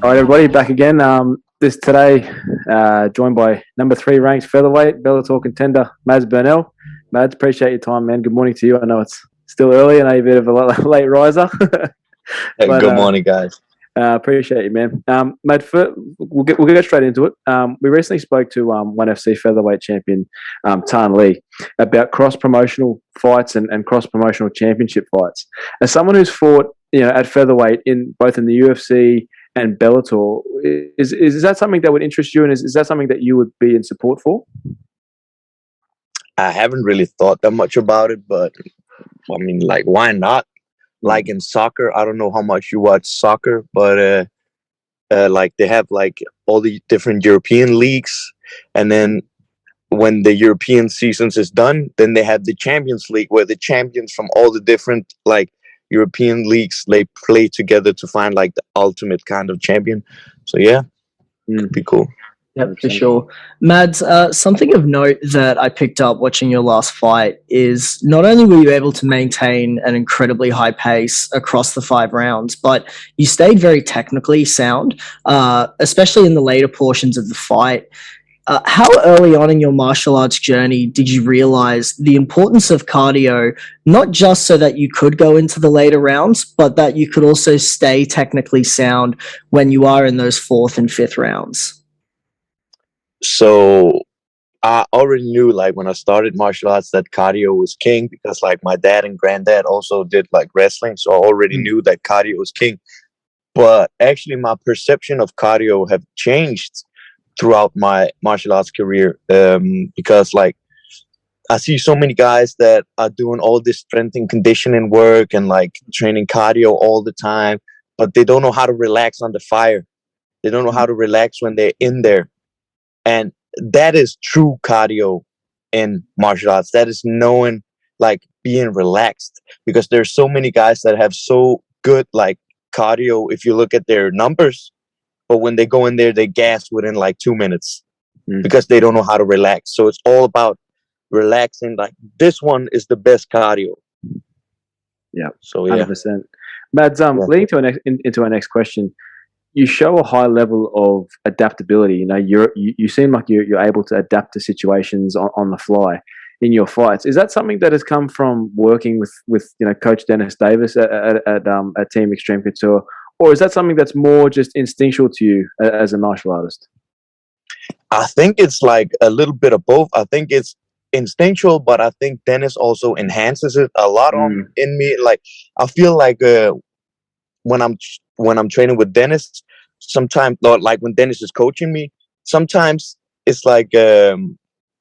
All right, everybody, back again. This today, joined by number 3 ranked featherweight Bellator contender Mads Burnell. Mads, appreciate your time, man. Good morning to you. I know it's still early. I know you're a bit of a late riser. But, good morning, guys. Appreciate you, man. Mate, we'll get straight into it. We recently spoke to ONE FC featherweight champion Tan Lee about cross-promotional fights and cross-promotional championship fights. As someone who's fought, at featherweight in both in the UFC and Bellator, is that something that would interest you, and is that something that you would be in support for? I haven't really thought that much about it, but I mean, like, why not? Like in soccer, I don't know how much you watch soccer, but like they have like all the different European leagues, and then when the European seasons is done, then they have the Champions League, where the champions from all the different like European leagues, they play together to find like the ultimate kind of champion. So yeah, it'd be cool. Yeah, for sure. Mads, something of note that I picked up watching your last fight is not only were you able to maintain an incredibly high pace across the 5 rounds, but you stayed very technically sound, especially in the later portions of the fight. How early on in your martial arts journey did you realize the importance of cardio, not just so that you could go into the later rounds, but that you could also stay technically sound when you are in those 4th and 5th rounds? So I already knew, like, when I started martial arts, that cardio was king, because like my dad and granddad also did like wrestling. So I already knew that cardio was king. But actually my perception of cardio have changed throughout my martial arts career, because like I see so many guys that are doing all this strength and conditioning work and like training cardio all the time, but they don't know how to relax under fire. They don't know how to relax when they're in there. And that is true cardio in martial arts. That is knowing, like, being relaxed, because there's so many guys that have so good like cardio if you look at their numbers, but when they go in there, they gas within like 2 minutes because they don't know how to relax. So it's all about relaxing. Like, this one is the best cardio. Yeah. So yeah. 100%. Mads, leading to into our next question, you show a high level of adaptability. You seem like you're able to adapt to situations on the fly in your fights. Is that something that has come from working with Coach Dennis Davis at Team Extreme Couture, or is that something that's more just instinctual to you as a martial artist? I think it's like a little bit of both. I think it's instinctual, but I think Dennis also enhances it a lot in me. Like, I feel like when I'm training with Dennis, sometimes, like when Dennis is coaching me, sometimes it's like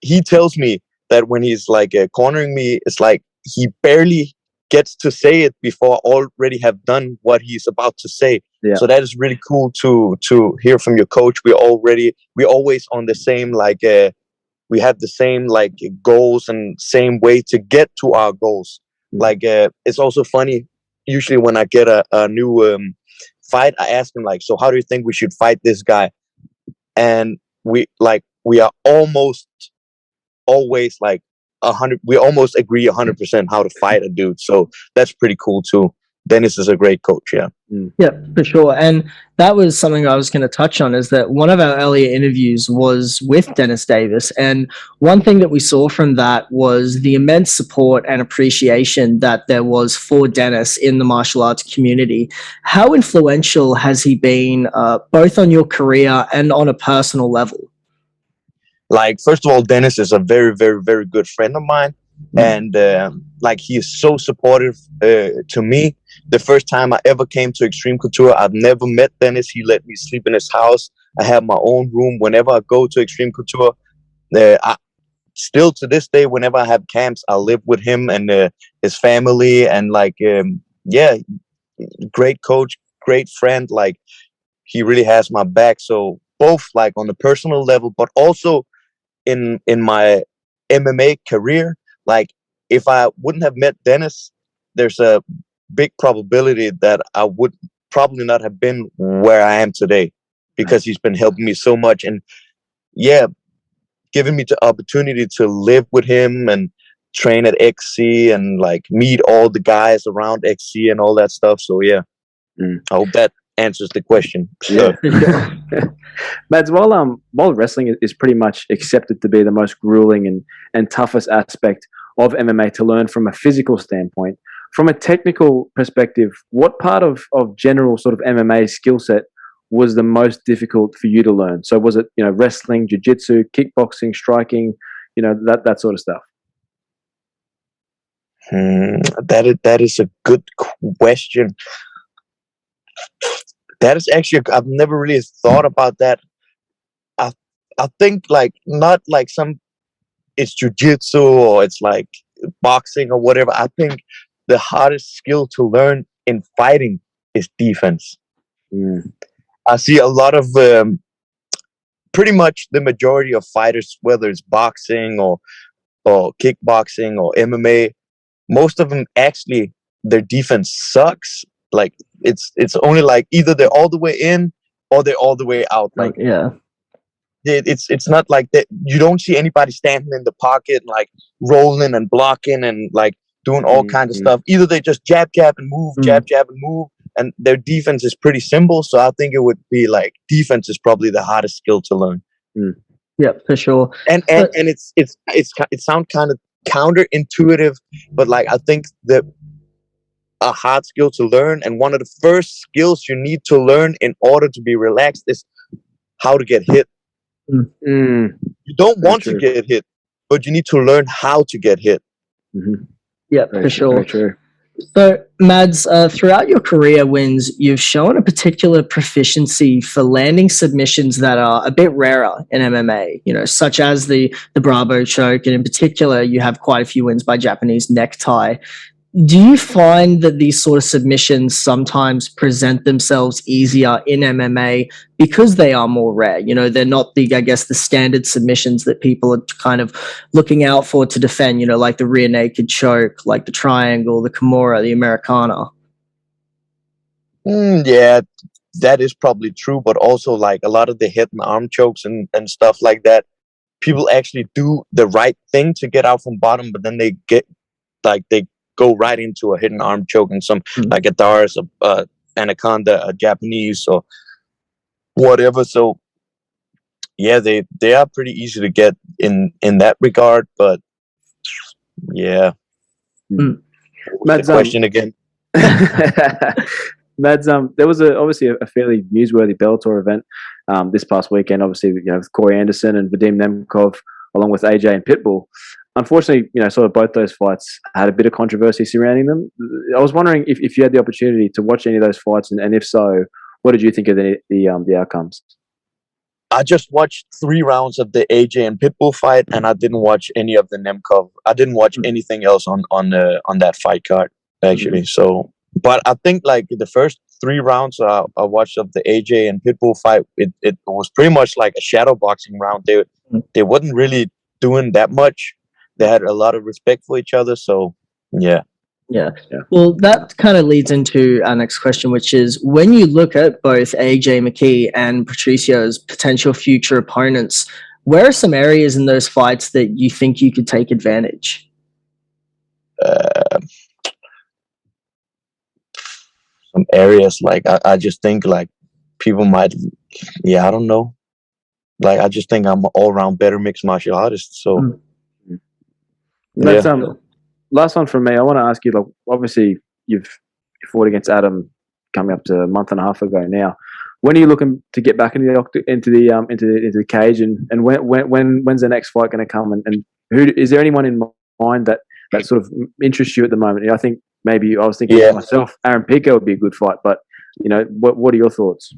he tells me that when he's like cornering me, it's like he barely gets to say it before I already have done what he's about to say. Yeah. So that is really cool to hear from your coach. We're always on the same, like we have the same like goals and same way to get to our goals. Like it's also funny, usually when I get a new fight, I ask him like, so how do you think we should fight this guy? And we are almost always like 100. We almost agree 100% how to fight a dude. So that's pretty cool too. Dennis is a great coach. Yeah. Yeah, for sure. And that was something I was going to touch on, is that one of our earlier interviews was with Dennis Davis. And one thing that we saw from that was the immense support and appreciation that there was for Dennis in the martial arts community. How influential has he been, both on your career and on a personal level? Like, first of all, Dennis is a very, very, very good friend of mine. And like, he is so supportive to me. The first time I ever came to Extreme Couture, I've never met Dennis. He let me sleep in his house. I have my own room whenever I go to Extreme Couture. I still, to this day, whenever I have camps, I live with him and his family. And like, yeah, great coach, great friend. Like, he really has my back. So both like on the personal level, but also in my MMA career, like, if I wouldn't have met Dennis, there's a big probability that I would probably not have been where I am today, because he's been helping me so much. And yeah, giving me the opportunity to live with him and train at XC and like meet all the guys around XC and all that stuff. So yeah, I hope that answers the question. So. Yeah. Mads, while wrestling is pretty much accepted to be the most grueling and toughest aspect of MMA to learn from a physical standpoint, from a technical perspective, what part of general sort of MMA skill set was the most difficult for you to learn? So was it, wrestling, jiu-jitsu, kickboxing, striking, that sort of stuff? That is a good question. That is actually, I've never really thought about that. I think like not like it's jiu-jitsu or it's like boxing or whatever. I think the hardest skill to learn in fighting is defense. I see a lot of pretty much the majority of fighters, whether it's boxing or kickboxing or MMA, most of them actually their defense sucks. Like it's only like either they're all the way in or they're all the way out. Like it's not like that. You don't see anybody standing in the pocket like rolling and blocking and like doing all kinds of stuff. Either they just jab and move, jab and move, and their defense is pretty simple. So I think it would be like defense is probably the hardest skill to learn. Yeah, for sure. And it sounds kind of counterintuitive, but like I think that a hard skill to learn and one of the first skills you need to learn in order to be relaxed is how to get hit. You don't want to get hit, but you need to learn how to get hit. Yeah, for sure. So, Mads, throughout your career wins, you've shown a particular proficiency for landing submissions that are a bit rarer in MMA, such as the Bravo choke, and in particular, you have quite a few wins by Japanese necktie. Do you find that these sort of submissions sometimes present themselves easier in MMA because they are more rare? They're not the standard submissions that people are kind of looking out for to defend, like the rear naked choke, like the triangle, the Kimura, the Americana. Yeah, that is probably true. But also like a lot of the head and arm chokes and stuff like that, people actually do the right thing to get out from bottom, but then they go right into a hidden arm choke and some like a Dars, Anaconda, a Japanese or whatever. So yeah, they are pretty easy to get in that regard. But yeah, Mads, the question again. Mads, there was obviously a fairly newsworthy Bellator event this past weekend. Obviously, with Corey Anderson and Vadim Nemkov, along with AJ and Pitbull. Unfortunately, sort of both those fights had a bit of controversy surrounding them. I was wondering if you had the opportunity to watch any of those fights, and if so, what did you think of the outcomes? I just watched 3 rounds of the AJ and Pitbull fight, and I didn't watch any of the Nemkov. I didn't watch anything else on that fight card actually. So, but I think like the first 3 rounds I watched of the AJ and Pitbull fight, it was pretty much like a shadow boxing round. They wasn't really doing that much. They had a lot of respect for each other. So, yeah. Well, that kind of leads into our next question, which is when you look at both AJ McKee and Patricio's potential future opponents, where are some areas in those fights that you think you could take advantage? Some areas like I just think like people might, I don't know. Like I just think I'm an all-round better mixed martial artist. So. That's last one from me. I want to ask you, like, obviously you fought against Adam coming up to a month and a half ago now. When are you looking to get back into the cage, and when's the next fight going to come? And who is there anyone in mind that sort of interests you at the moment? I think maybe I was thinking to myself, Aaron Pico would be a good fight, but what are your thoughts?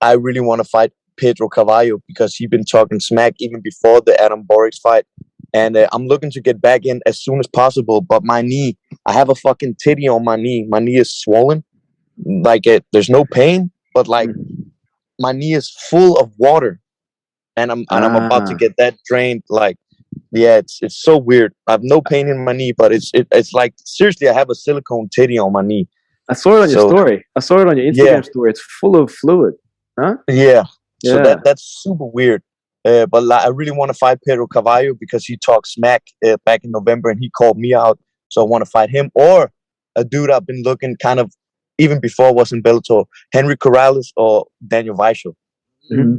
I really want to fight Pedro Carvalho because he's been talking smack even before the Adam Borix fight. And I'm looking to get back in as soon as possible. But my knee, I have a fucking titty on my knee. My knee is swollen. Like there's no pain, but like my knee is full of water, and I'm about to get that drained. Like, it's so weird. I have no pain in my knee, but it's like seriously, I have a silicone titty on my knee. I saw it on your story. I saw it on your Instagram story. It's full of fluid. Huh? Yeah. So that's super weird. But like, I really want to fight Pedro Carvalho because he talked smack back in November and he called me out. So I want to fight him or a dude I've been looking kind of even before was in Bellator, Henry Corrales or Daniel Weichel. Mm-hmm.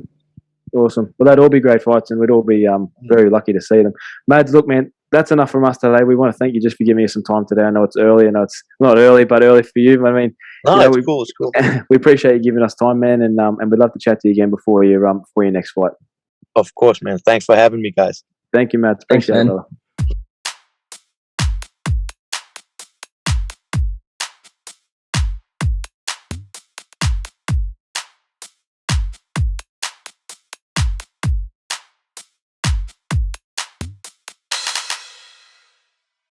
Awesome. Well, that'd all be great fights, and we'd all be very lucky to see them. Mads, look, man, that's enough from us today. We want to thank you just for giving us some time today. I know it's early. I know it's not early, but early for you. I mean, No, you know, it's cool. It's cool. we appreciate you giving us time, man, and we'd love to chat to you again before your next fight. Of course, man. Thanks for having me, guys. Thank you, Mads. Thanks, Appreciate it, man. brother.